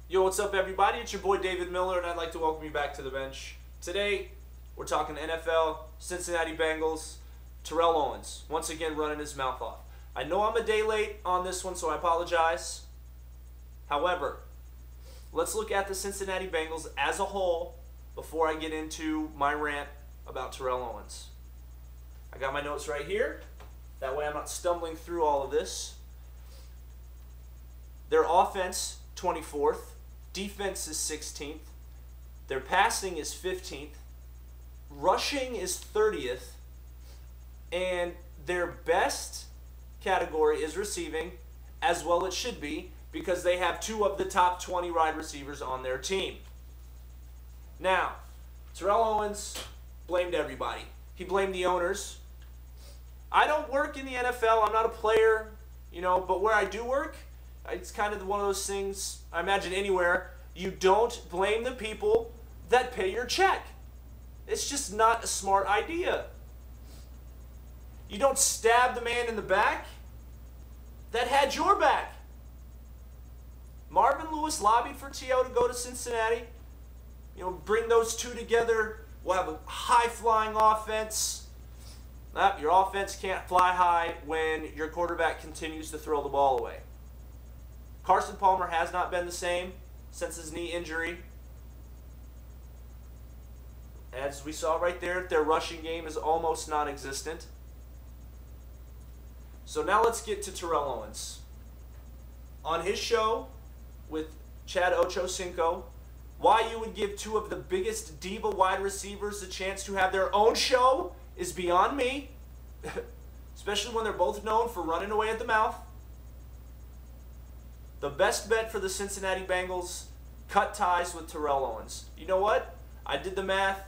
Yo, what's up, everybody? It's your boy David Miller, and I'd like to welcome you back to the bench. Today, we're talking NFL, Cincinnati Bengals, Terrell Owens, once again running his mouth off. I know I'm a day late on this one, so I apologize. However, let's look at the Cincinnati Bengals as a whole before I get into my rant about Terrell Owens. I got my notes right here. That way I'm not stumbling through all of this. Their offense, 24th. Defense is 16th. Their passing is 15th. Rushing is 30th. And their best category is receiving, as well it should be, because they have 2 of the top 20 wide receivers on their team. Now, Terrell Owens blamed everybody. He blamed the owners. I don't work in the NFL. I'm not a player, but where I do work, it's kind of one of those things, I imagine anywhere, you don't blame the people that pay your check. It's just not a smart idea. You don't stab the man in the back that had your back. Marvin Lewis lobbied for T.O. to go to Cincinnati. Bring those two together. We'll have a high-flying offense. Your offense can't fly high when your quarterback continues to throw the ball away. Carson Palmer has not been the same since his knee injury. As we saw right there, their rushing game is almost non-existent. So now let's get to Terrell Owens. On his show with Chad Ochocinco, why you would give 2 of the biggest diva wide receivers a chance to have their own show is beyond me. Especially when they're both known for running away at the mouth. The best bet for the Cincinnati Bengals, cut ties with Terrell Owens. You know what? I did the math.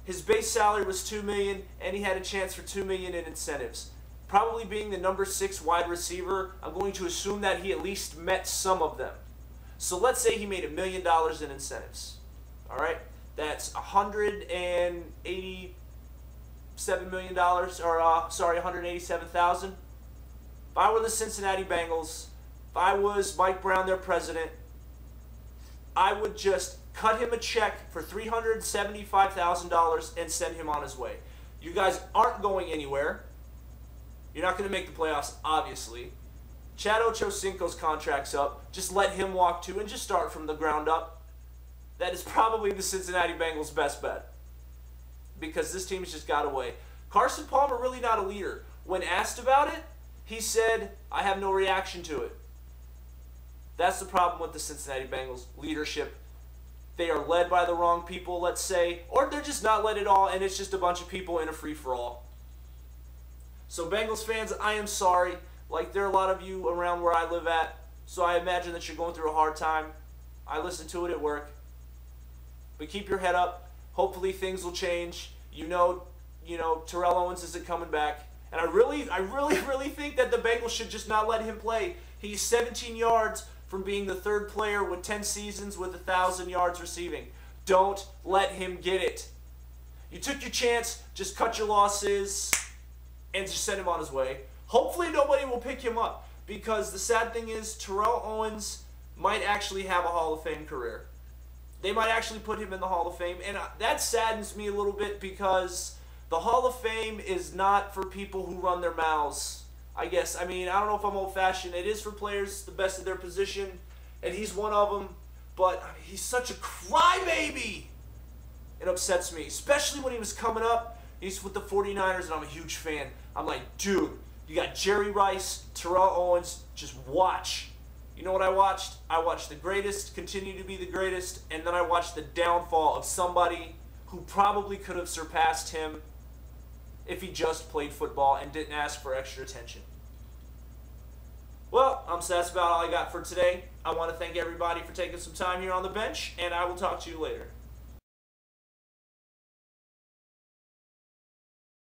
His base salary was $2 million, and he had a chance for $2 million in incentives. Probably being the number 6 wide receiver, I'm going to assume that he at least met some of them. So let's say he made $1 million in incentives. All right? That's $187 million, $187,000. If I were the Cincinnati Bengals, if I was Mike Brown, their president, I would just cut him a check for $375,000 and send him on his way. You guys aren't going anywhere. You're not going to make the playoffs, obviously. Chad Ochocinco's contract's up. Just let him walk too and just start from the ground up. That is probably the Cincinnati Bengals' best bet, because this team's just got away. Carson Palmer really not a leader. When asked about it, he said, I have no reaction to it. That's the problem with the Cincinnati Bengals leadership. They are led by the wrong people, let's say, or they're just not led at all, and it's just a bunch of people in a free-for-all. So Bengals fans, I am sorry. Like, there are a lot of you around where I live at, so I imagine that you're going through a hard time. I listen to it at work. But keep your head up. Hopefully things will change. Terrell Owens isn't coming back. And I really think that the Bengals should just not let him play. He's 17 yards from being the 3rd player with 10 seasons with 1,000 yards receiving. Don't let him get it. You took your chance. Just cut your losses and just send him on his way. Hopefully nobody will pick him up, because the sad thing is Terrell Owens might actually have a Hall of Fame career. They might actually put him in the Hall of Fame, and that saddens me a little bit, because the Hall of Fame is not for people who run their mouths, I guess. I don't know if I'm old-fashioned. It is for players the best of their position, and he's one of them, but he's such a crybaby. It upsets me, especially when he was coming up. He's with the 49ers, and I'm a huge fan. I'm like, dude, you got Jerry Rice, Terrell Owens, just watch. You know what I watched? I watched the greatest continue to be the greatest, and then I watched the downfall of somebody who probably could have surpassed him if he just played football and didn't ask for extra attention. Well, that's about all I got for today. I want to thank everybody for taking some time here on the bench, and I will talk to you later.